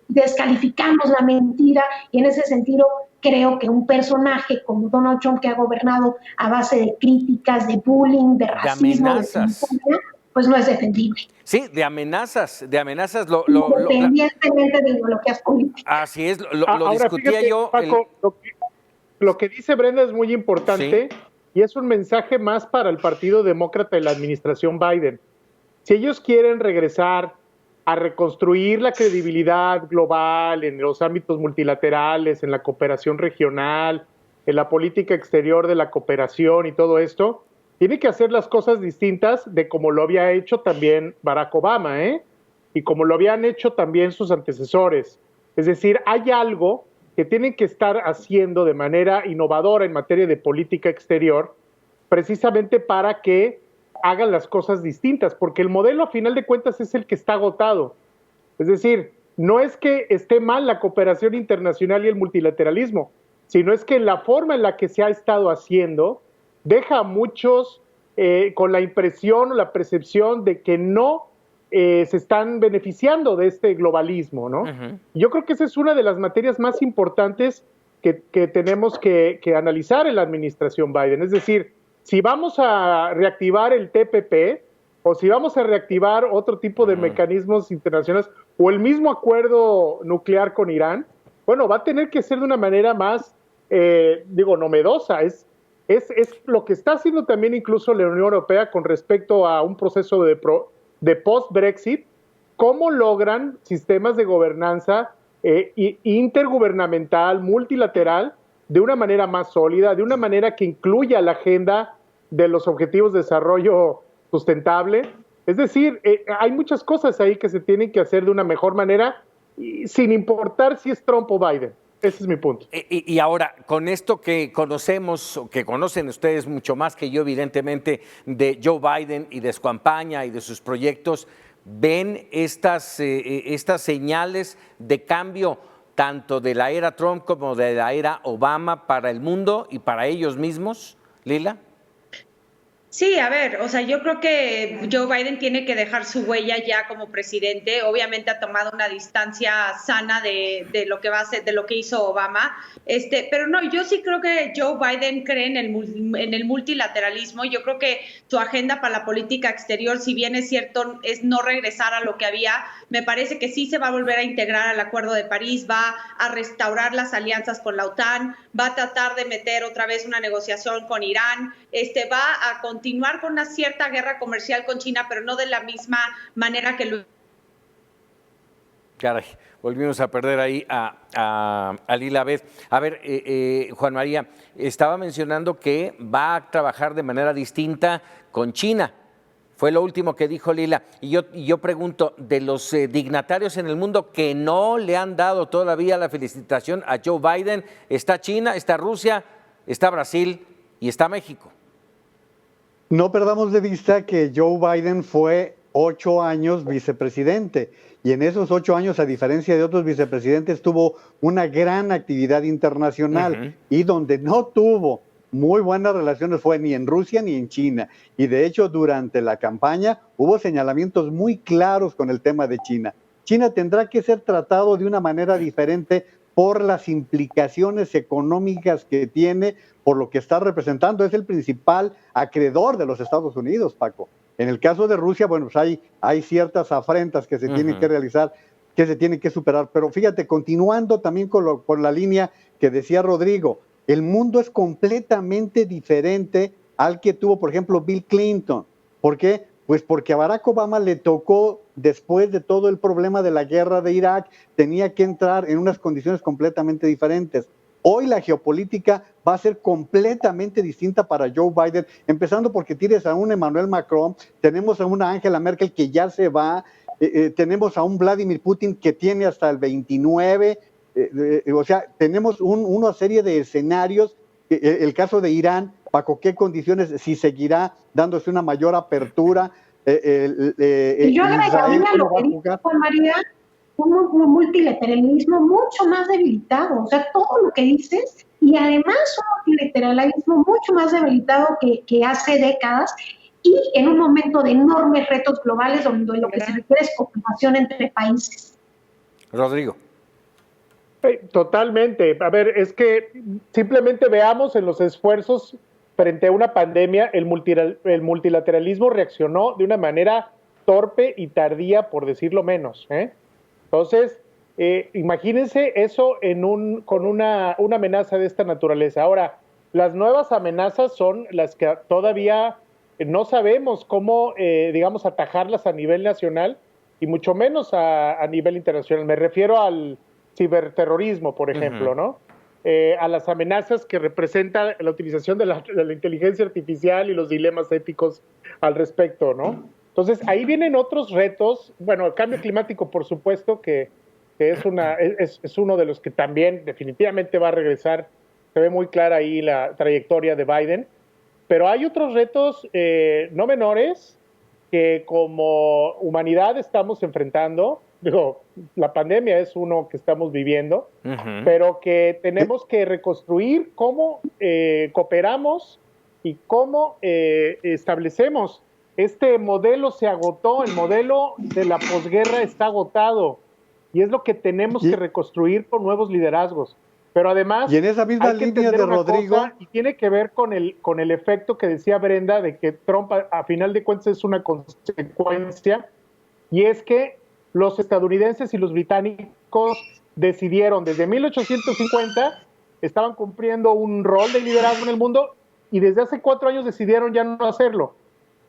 descalificamos la mentira, y en ese sentido creo que un personaje como Donald Trump, que ha gobernado a base de críticas, de bullying, de racismo, de xenofobia, pues no es defendible.
Sí, de amenazas.
Independientemente de ideologías políticas.
Así es, lo
Ahora,
discutía
fíjate,
yo.
Paco, lo que dice Brenda es muy importante, sí, y es un mensaje más para el Partido Demócrata y la administración Biden. Si ellos quieren regresar a reconstruir la credibilidad global en los ámbitos multilaterales, en la cooperación regional, en la política exterior de la cooperación y todo esto, tiene que hacer las cosas distintas de como lo había hecho también Barack Obama, y como lo habían hecho también sus antecesores. Es decir, hay algo que tienen que estar haciendo de manera innovadora en materia de política exterior, precisamente para que hagan las cosas distintas, porque el modelo a final de cuentas es el que está agotado. Es decir, no es que esté mal la cooperación internacional y el multilateralismo, sino es que la forma en la que se ha estado haciendo deja a muchos con la impresión o la percepción de que no se están beneficiando de este globalismo, ¿no? Yo creo que esa es una de las materias más importantes que tenemos que analizar en la administración Biden. Es decir, si vamos a reactivar el TPP o si vamos a reactivar otro tipo de mecanismos internacionales o el mismo acuerdo nuclear con Irán, bueno, va a tener que ser de una manera más, novedosa. Es lo que está haciendo también incluso la Unión Europea con respecto a un proceso de post-Brexit, cómo logran sistemas de gobernanza intergubernamental, multilateral, de una manera más sólida, de una manera que incluya la agenda de los objetivos de desarrollo sustentable. Es decir, hay muchas cosas ahí que se tienen que hacer de una mejor manera, sin importar si es Trump o Biden. Ese es mi punto.
Y ahora, con esto que conocemos, o que conocen ustedes mucho más que yo, evidentemente, de Joe Biden y de su campaña y de sus proyectos, ¿ven estas señales de cambio tanto de la era Trump como de la era Obama para el mundo y para ellos mismos, Lila?
Sí, a ver, o sea, yo creo que Joe Biden tiene que dejar su huella ya como presidente. Obviamente ha tomado una distancia sana de lo que va a ser, de lo que hizo Obama. Pero no, yo sí creo que Joe Biden cree en el multilateralismo. Yo creo que su agenda para la política exterior, si bien es cierto, es no regresar a lo que había, me parece que sí se va a volver a integrar al Acuerdo de París, va a restaurar las alianzas con la OTAN, va a tratar de meter otra vez una negociación con Irán, va a continuar con una cierta guerra comercial con China, pero no de la misma manera que lo...
Caray, volvimos a perder ahí a Lila Beth. A ver, Juan María, estaba mencionando que va a trabajar de manera distinta con China. Fue lo último que dijo Lila. Y yo pregunto, de los dignatarios en el mundo que no le han dado todavía la felicitación a Joe Biden, está China, está Rusia, está Brasil y está México.
No perdamos de vista que Joe Biden fue 8 años vicepresidente y en esos 8 años, a diferencia de otros vicepresidentes, tuvo una gran actividad internacional y donde no tuvo muy buenas relaciones fue ni en Rusia ni en China. Y de hecho, durante la campaña hubo señalamientos muy claros con el tema de China. China tendrá que ser tratado de una manera diferente por las implicaciones económicas que tiene, por lo que está representando. Es el principal acreedor de los Estados Unidos, Paco. En el caso de Rusia, bueno, pues hay ciertas afrentas que se tienen que realizar, que se tienen que superar. Pero fíjate, continuando también con la línea que decía Rodrigo, el mundo es completamente diferente al que tuvo, por ejemplo, Bill Clinton. ¿Por qué? Pues porque a Barack Obama le tocó, después de todo el problema de la guerra de Irak, tenía que entrar en unas condiciones completamente diferentes. Hoy la geopolítica va a ser completamente distinta para Joe Biden, empezando porque tienes a un Emmanuel Macron, tenemos a una Angela Merkel que ya se va, tenemos a un Vladimir Putin que tiene hasta el 29, O sea, tenemos una serie de escenarios. El caso de Irán, ¿bajo qué condiciones? Si seguirá dándose una mayor apertura.
Y yo agregaría lo que dijo Juan María, un multilateralismo mucho más debilitado. O sea, todo lo que dices, y además un multilateralismo mucho más debilitado que hace décadas, y en un momento de enormes retos globales donde lo que se requiere es cooperación entre países.
Rodrigo.
Totalmente. A ver, es que simplemente veamos en los esfuerzos frente a una pandemia, el multilateralismo reaccionó de una manera torpe y tardía, por decirlo menos. Entonces, imagínense eso con una amenaza de esta naturaleza. Ahora, las nuevas amenazas son las que todavía no sabemos cómo, digamos, atajarlas a nivel nacional y mucho menos a nivel internacional. Me refiero al ciberterrorismo, por ejemplo, ¿no? A las amenazas que representa la utilización de la inteligencia artificial y los dilemas éticos al respecto, ¿no? Entonces, ahí vienen otros retos. Bueno, el cambio climático, por supuesto, que es uno de los que también definitivamente va a regresar. Se ve muy clara ahí la trayectoria de Biden. Pero hay otros retos no menores que como humanidad estamos enfrentando. Digo, la pandemia es uno que estamos viviendo, pero que tenemos que reconstruir cómo cooperamos y cómo establecemos. Este modelo se agotó, el modelo de la posguerra está agotado y es lo que tenemos que reconstruir con nuevos liderazgos. Pero además,
y en esa misma línea de Rodrigo,
y tiene que ver con el efecto que decía Brenda de que Trump a final de cuentas es una consecuencia, y es que los estadounidenses y los británicos decidieron desde 1850, estaban cumpliendo un rol de liderazgo en el mundo y desde hace 4 años decidieron ya no hacerlo.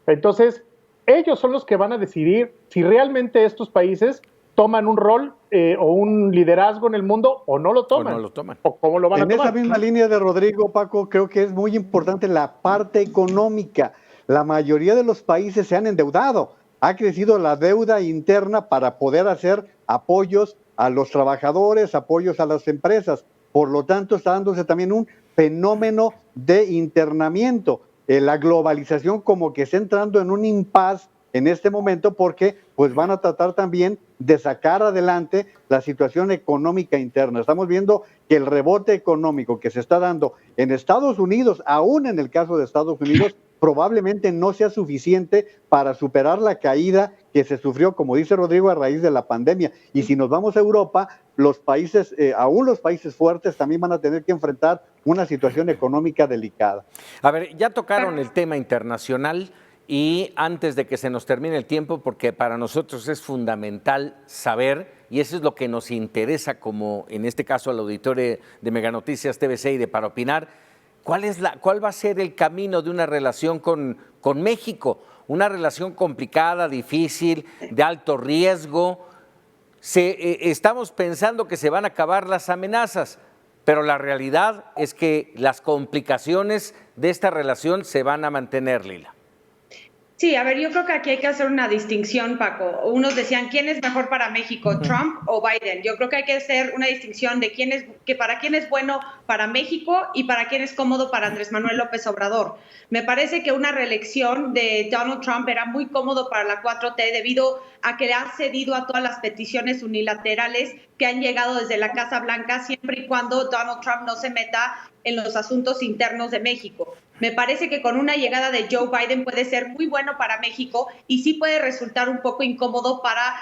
Entonces, ellos son los que van a decidir si realmente estos países toman un rol o un liderazgo en el mundo o no lo toman. O cómo lo van a tomar.
En esa misma línea de Rodrigo, Paco, creo que es muy importante la parte económica. La mayoría de los países se han endeudado. Ha crecido la deuda interna para poder hacer apoyos a los trabajadores, apoyos a las empresas. Por lo tanto, está dándose también un fenómeno de internamiento. La globalización como que está entrando en un impasse en este momento porque pues van a tratar también de sacar adelante la situación económica interna. Estamos viendo que el rebote económico que se está dando en Estados Unidos, aún en el caso de Estados Unidos, probablemente no sea suficiente para superar la caída que se sufrió, como dice Rodrigo, a raíz de la pandemia. Y si nos vamos a Europa, los países, aún los países fuertes también van a tener que enfrentar una situación económica delicada.
A ver, ya tocaron el tema internacional y antes de que se nos termine el tiempo, porque para nosotros es fundamental saber, y eso es lo que nos interesa como en este caso al auditorio de Mega Noticias TVC y de Para Opinar, ¿cuál va a ser el camino de una relación con México? Una relación complicada, difícil, de alto riesgo. Estamos pensando que se van a acabar las amenazas, pero la realidad es que las complicaciones de esta relación se van a mantener, Lila.
Sí, a ver, yo creo que aquí hay que hacer una distinción, Paco. Unos decían, ¿quién es mejor para México, Trump o Biden? Yo creo que hay que hacer una distinción de para quién es bueno para México y para quién es cómodo para Andrés Manuel López Obrador. Me parece que una reelección de Donald Trump era muy cómodo para la 4T debido a que ha cedido a todas las peticiones unilaterales que han llegado desde la Casa Blanca, siempre y cuando Donald Trump no se meta en los asuntos internos de México. Me parece que con una llegada de Joe Biden puede ser muy bueno para México y sí puede resultar un poco incómodo para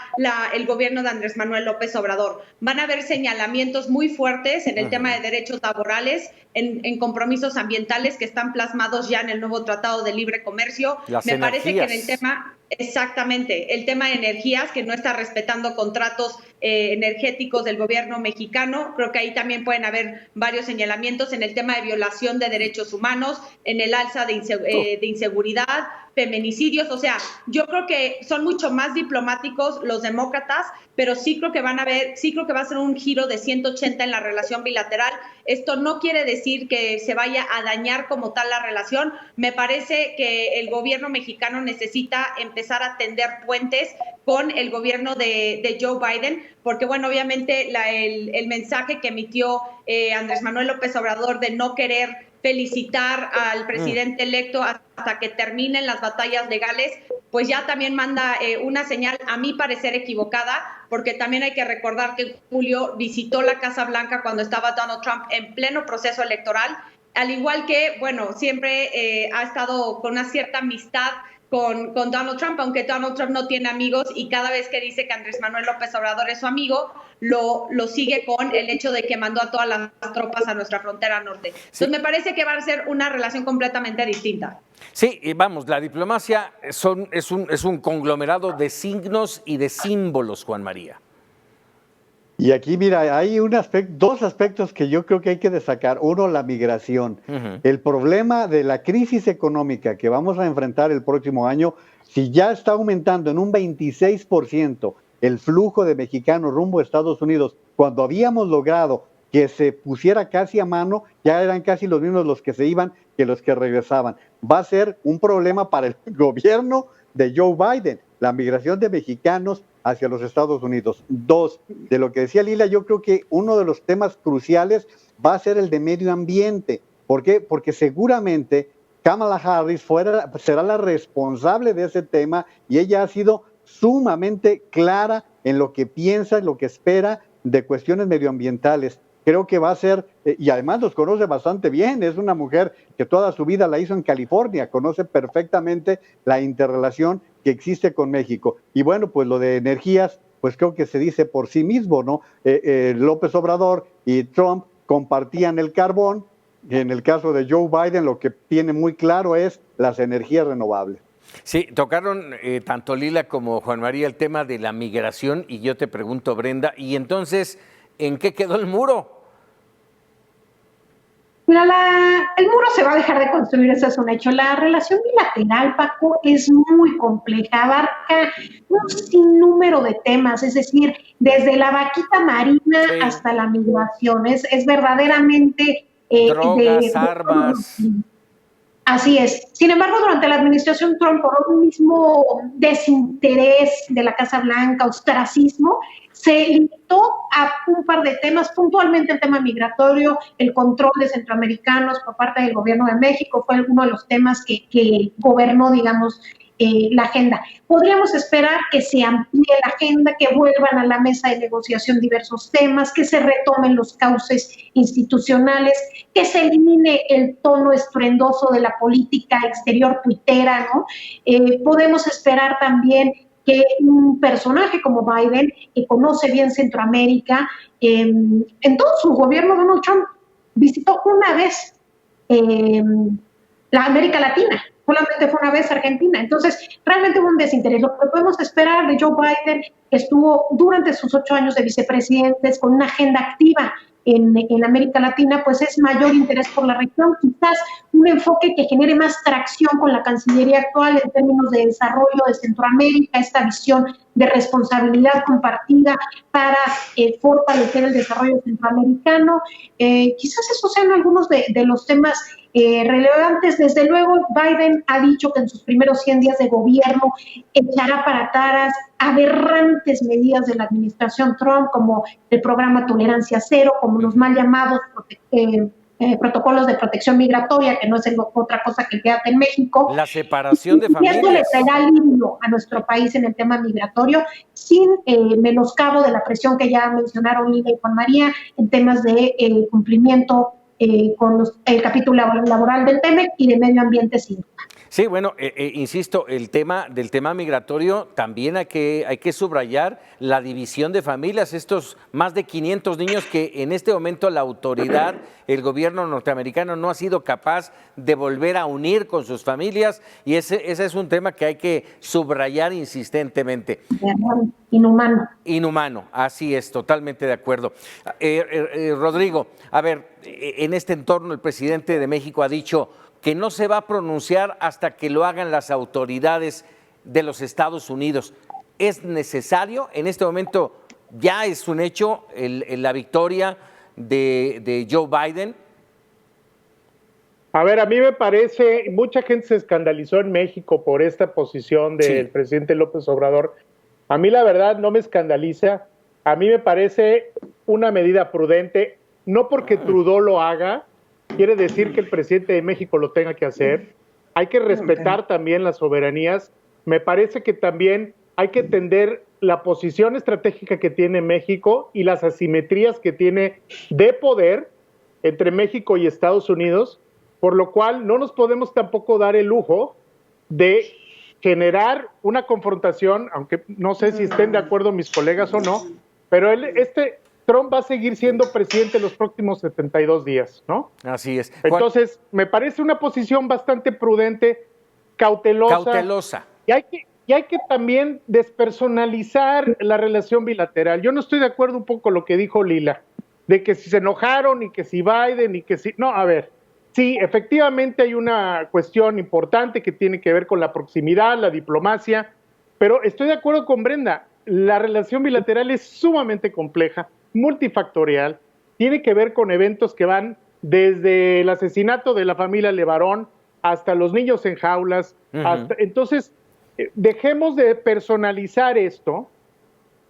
el gobierno de Andrés Manuel López Obrador. Van a haber señalamientos muy fuertes en el tema de derechos laborales, en compromisos ambientales que están plasmados ya en el nuevo Tratado de Libre Comercio. Me parece que en el tema... Exactamente, el tema de energías, que no está respetando contratos energéticos del gobierno mexicano, creo que ahí también pueden haber varios señalamientos en el tema de violación de derechos humanos, en el alza de inseguridad, feminicidios. O sea, yo creo que son mucho más diplomáticos los demócratas, pero sí creo que va a ser un giro de 180 en la relación bilateral. Esto no quiere decir que se vaya a dañar como tal la relación. Me parece que el gobierno mexicano necesita empezar a tender puentes con el gobierno de Joe Biden, porque bueno, obviamente el mensaje que emitió Andrés Manuel López Obrador de no querer felicitar al presidente electo hasta que terminen las batallas legales, pues ya también manda una señal, a mi parecer, equivocada, porque también hay que recordar que en julio visitó la Casa Blanca cuando estaba Donald Trump en pleno proceso electoral, al igual que, bueno, siempre ha estado con una cierta amistad con Donald Trump, aunque Donald Trump no tiene amigos, y cada vez que dice que Andrés Manuel López Obrador es su amigo, lo sigue con el hecho de que mandó a todas las tropas a nuestra frontera norte.
Sí.
Entonces me parece que va a ser una relación completamente distinta.
Sí, y vamos, la diplomacia es un conglomerado de signos y de símbolos, Juan María.
Y aquí, mira, hay dos aspectos que yo creo que hay que destacar. Uno, la migración. El problema de la crisis económica que vamos a enfrentar el próximo año, si ya está aumentando en un 26% el flujo de mexicanos rumbo a Estados Unidos, cuando habíamos logrado que se pusiera casi a mano, ya eran casi los mismos los que se iban que los que regresaban. Va a ser un problema para el gobierno de Joe Biden, la migración de mexicanos hacia los Estados Unidos. Dos, de lo que decía Lila, yo creo que uno de los temas cruciales va a ser el de medio ambiente. ¿Por qué? Porque seguramente Kamala Harris será la responsable de ese tema y ella ha sido sumamente clara en lo que piensa, en lo que espera de cuestiones medioambientales. Creo que va a ser, y además los conoce bastante bien, es una mujer que toda su vida la hizo en California, conoce perfectamente la interrelación que existe con México. Y bueno, pues lo de energías, pues creo que se dice por sí mismo, ¿no? López Obrador y Trump compartían el carbón, y en el caso de Joe Biden lo que tiene muy claro es las energías renovables.
Sí, tocaron tanto Lila como Juan María el tema de la migración y yo te pregunto, Brenda, ¿y entonces en qué quedó el muro?
Mira, el muro se va a dejar de construir, ese es un hecho. La relación bilateral, Paco, es muy compleja, abarca un sinnúmero de temas, es decir, desde la vaquita marina hasta la migración. Es verdaderamente...
drogas, armas...
Así es. Sin embargo, durante la administración Trump, por un mismo desinterés de la Casa Blanca, ostracismo, se limitó a un par de temas, puntualmente el tema migratorio, el control de centroamericanos por parte del gobierno de México, fue uno de los temas que gobernó, digamos, la agenda. Podríamos esperar que se amplíe la agenda, que vuelvan a la mesa de negociación diversos temas, que se retomen los cauces institucionales, que se elimine el tono estruendoso de la política exterior tuitera, ¿no? Podemos esperar también que un personaje como Biden, que conoce bien Centroamérica, en todo su gobierno, Donald Trump visitó una vez la América Latina, solamente fue una vez Argentina. Entonces, realmente hubo un desinterés. Lo que podemos esperar de Joe Biden, que estuvo durante sus 8 años de vicepresidentes con una agenda activa en América Latina, pues es mayor interés por la región, quizás un enfoque que genere más tracción con la Cancillería actual en términos de desarrollo de Centroamérica, esta visión de responsabilidad compartida para fortalecer el desarrollo centroamericano. Quizás esos sean algunos de los temas relevantes. Desde luego, Biden ha dicho que en sus primeros 100 días de gobierno echará para atrás aberrantes medidas de la administración Trump, como el programa Tolerancia Cero, como los mal llamados protocolos de protección migratoria, que no es otra cosa que quédate en México.
La separación de familias.
Y esto le traerá alivio a nuestro país en el tema migratorio, sin menoscabo de la presión que ya mencionaron Lila y Juan María en temas de cumplimiento con el capítulo laboral del TEMEC y de medio ambiente civil.
Sí, bueno, insisto, el tema migratorio también hay que subrayar la división de familias, estos más de 500 niños que en este momento la autoridad, el gobierno norteamericano no ha sido capaz de volver a unir con sus familias y ese es un tema que hay que subrayar insistentemente.
Inhumano.
Inhumano, así es, totalmente de acuerdo. Rodrigo, a ver, en este entorno el presidente de México ha dicho que no se va a pronunciar hasta que lo hagan las autoridades de los Estados Unidos. ¿Es necesario? En este momento ya es un hecho la victoria de Joe Biden.
A ver, a mí me parece, mucha gente se escandalizó en México por esta posición del presidente López Obrador. A mí la verdad no me escandaliza, a mí me parece una medida prudente, no porque Trudeau lo haga, quiere decir que el presidente de México lo tenga que hacer. Hay que respetar también las soberanías. Me parece que también hay que entender la posición estratégica que tiene México y las asimetrías que tiene de poder entre México y Estados Unidos, por lo cual no nos podemos tampoco dar el lujo de generar una confrontación, aunque no sé si estén de acuerdo mis colegas o no, pero Trump va a seguir siendo presidente los próximos 72 días, ¿no?
Así es.
Entonces, me parece una posición bastante prudente, cautelosa. Y hay que también despersonalizar la relación bilateral. Yo no estoy de acuerdo un poco con lo que dijo Lila, de que si se enojaron y que si Biden y que si... No, a ver, sí, efectivamente hay una cuestión importante que tiene que ver con la proximidad, la diplomacia, pero estoy de acuerdo con Brenda, la relación bilateral es sumamente compleja, multifactorial, tiene que ver con eventos que van desde el asesinato de la familia Levarón hasta los niños en jaulas, entonces dejemos de personalizar esto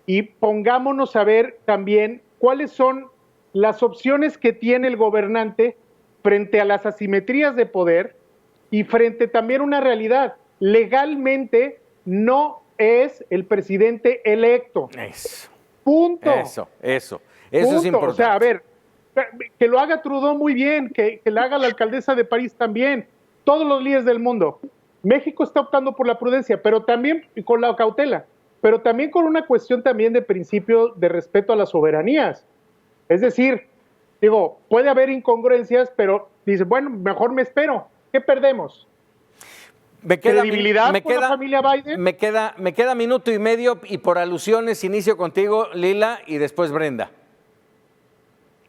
y pongámonos a ver también cuáles son las opciones que tiene el gobernante frente a las asimetrías de poder y frente también a una realidad. Legalmente no es el presidente electo.
Eso.
Punto.
Eso
Punto.
Es importante.
O sea, a ver, que lo haga Trudeau muy bien, que lo haga la alcaldesa de París también, todos los líderes del mundo. México está optando por la prudencia, pero también con la cautela, pero también con una cuestión también de principio de respeto a las soberanías. Es decir, digo, puede haber incongruencias, pero dice, bueno, mejor me espero. ¿Qué perdemos? ¿Credibilidad por la familia Biden?
Me queda minuto y medio y por alusiones inicio contigo, Lila, y después Brenda.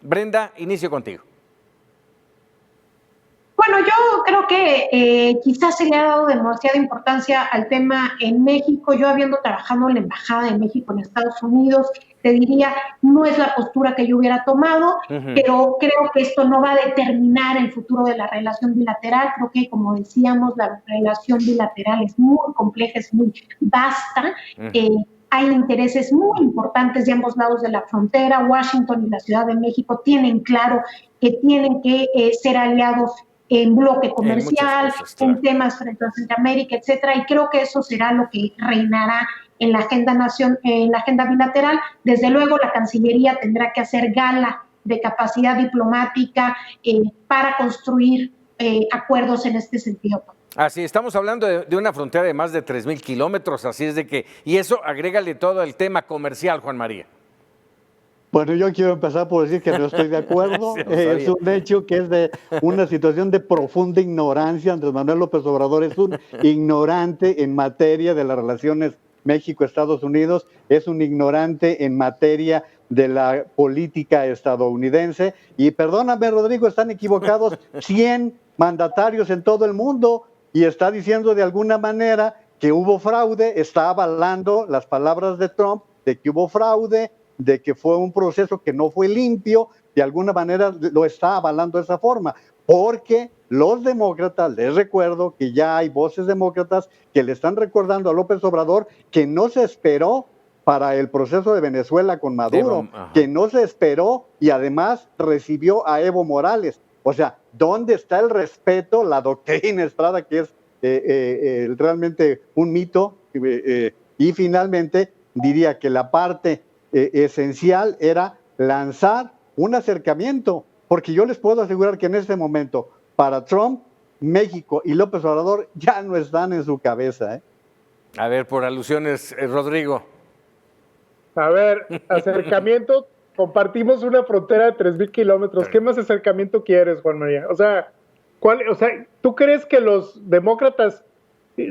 Brenda, inicio contigo.
Bueno, yo creo que quizás se le ha dado demasiada importancia al tema en México. Yo habiendo trabajado en la Embajada de México en Estados Unidos, te diría, no es la postura que yo hubiera tomado, pero creo que esto no va a determinar el futuro de la relación bilateral. Creo que, como decíamos, la relación bilateral es muy compleja, es muy vasta. Hay intereses muy importantes de ambos lados de la frontera. Washington y la Ciudad de México tienen claro que tienen que ser aliados en bloque comercial, en temas frente a Centroamérica, etcétera, y creo que eso será lo que reinará en la agenda bilateral. Desde luego, la Cancillería tendrá que hacer gala de capacidad diplomática para construir acuerdos en este sentido.
Así, estamos hablando de una frontera de más de 3,000 kilómetros, así es de que, y eso agrégale todo el tema comercial, Juan María.
Bueno, yo quiero empezar por decir que no estoy de acuerdo.
Sí,
es un hecho que es de una situación de profunda ignorancia. Andrés Manuel López Obrador es un ignorante en materia de las relaciones México-Estados Unidos, es un ignorante en materia de la política estadounidense. Y perdóname, Rodrigo, están equivocados 100 mandatarios en todo el mundo y está diciendo de alguna manera que hubo fraude, está avalando las palabras de Trump de que hubo fraude, de que fue un proceso que no fue limpio, de alguna manera lo está avalando de esa forma, porque los demócratas, les recuerdo que ya hay voces demócratas que le están recordando a López Obrador que no se esperó para el proceso de Venezuela con Maduro, que no se esperó y además recibió a Evo Morales. O sea, ¿dónde está el respeto, la doctrina Estrada, que es realmente un mito? Y finalmente diría que la parte esencial era lanzar un acercamiento, porque yo les puedo asegurar que en este momento, para Trump, México y López Obrador ya no están en su cabeza.
A ver, por alusiones, Rodrigo.
A ver, acercamiento, compartimos una frontera de 3,000 kilómetros. ¿Qué más acercamiento quieres, Juan María? O sea, ¿tú crees que los demócratas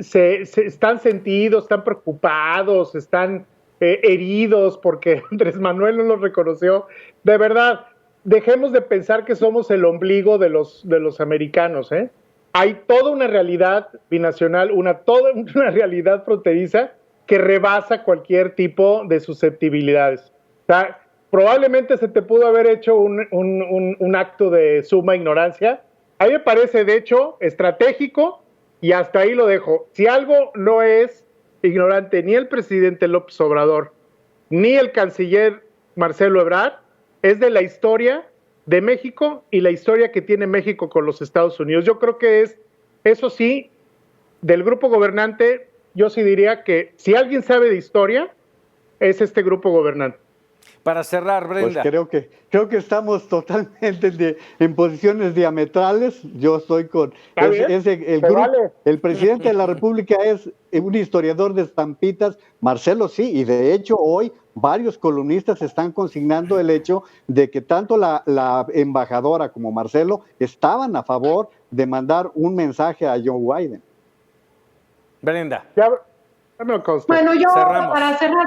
se están sentidos, están preocupados, están heridos porque Andrés Manuel no los reconoció? De verdad, dejemos de pensar que somos el ombligo de los americanos, hay toda una realidad binacional, toda una realidad fronteriza que rebasa cualquier tipo de susceptibilidades. O sea, probablemente se te pudo haber hecho un acto de suma ignorancia. A mí me parece, de hecho, estratégico, y hasta ahí lo dejo. Si algo no es ignorante ni el presidente López Obrador, ni el canciller Marcelo Ebrard, es de la historia de México y la historia que tiene México con los Estados Unidos. Yo creo que es, eso sí, del grupo gobernante, yo sí diría que si alguien sabe de historia, es este grupo gobernante.
Para cerrar, Brenda.
Pues creo que estamos totalmente en posiciones diametrales. Yo estoy con el presidente de la República es un historiador de estampitas, Marcelo sí, y de hecho hoy varios columnistas están consignando el hecho de que tanto la embajadora como Marcelo estaban a favor de mandar un mensaje a Joe Biden.
Brenda.
Bueno, yo
cerramos.
Para cerrar,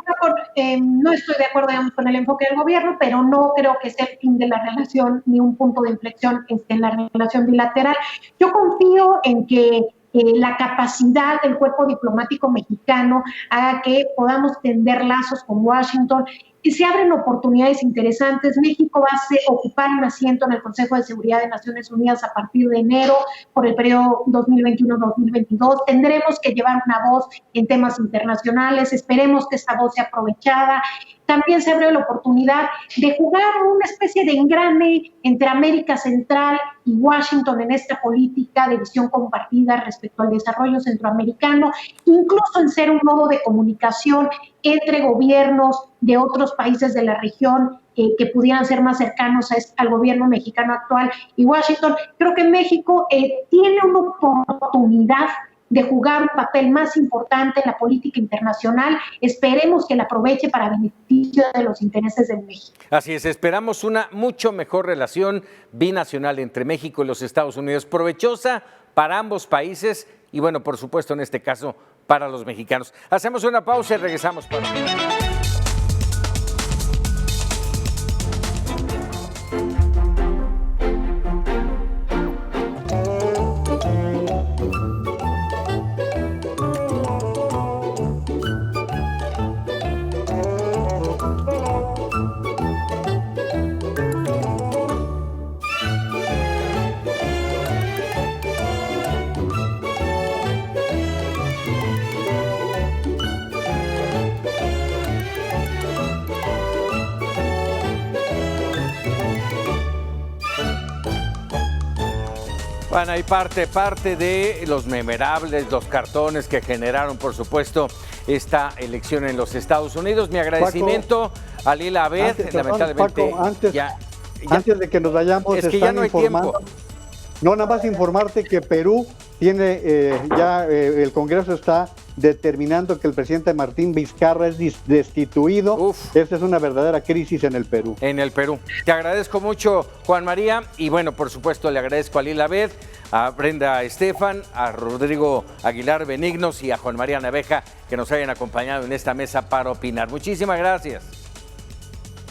no estoy de acuerdo, digamos, con el enfoque del gobierno, pero no creo que sea el fin de la relación ni un punto de inflexión en la relación bilateral. Yo confío en que la capacidad del cuerpo diplomático mexicano haga que podamos tender lazos con Washington, que se abren oportunidades interesantes. México va a ocupar un asiento en el Consejo de Seguridad de Naciones Unidas a partir de enero por el periodo 2021-2022. Tendremos que llevar una voz en temas internacionales. Esperemos que esta voz sea aprovechada. También se abre la oportunidad de jugar una especie de engrane entre América Central y Washington en esta política de visión compartida respecto al desarrollo centroamericano, incluso en ser un nodo de comunicación entre gobiernos de otros países de la región que pudieran ser más cercanos al gobierno mexicano actual y Washington. Creo que México tiene una oportunidad de jugar un papel más importante en la política internacional. Esperemos que la aproveche para beneficio de los intereses de México.
Así es, esperamos una mucho mejor relación binacional entre México y los Estados Unidos, provechosa para ambos países y, bueno, por supuesto, en este caso, para los mexicanos. Hacemos una pausa y regresamos para... Bueno, hay parte de los memorables, los cartones que generaron, por supuesto, esta elección en los Estados Unidos. Mi agradecimiento a Lila Abed, lamentablemente.
Paco, antes de que nos vayamos,
es que ya no hay tiempo.
No, nada más informarte que Perú tiene el Congreso está determinando que el presidente Martín Vizcarra es destituido. Esta es una verdadera crisis en el Perú.
En el Perú. Te agradezco mucho, Juan María, y bueno, por supuesto, le agradezco a Lila Abed, a Brenda Estefan, a Rodrigo Aguilar Benignos y a Juan María Naveja, que nos hayan acompañado en esta mesa para opinar. Muchísimas gracias.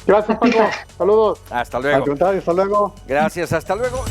Gracias, Paco. Saludos.
Hasta luego.
Al contrario, hasta luego.
Gracias, hasta luego.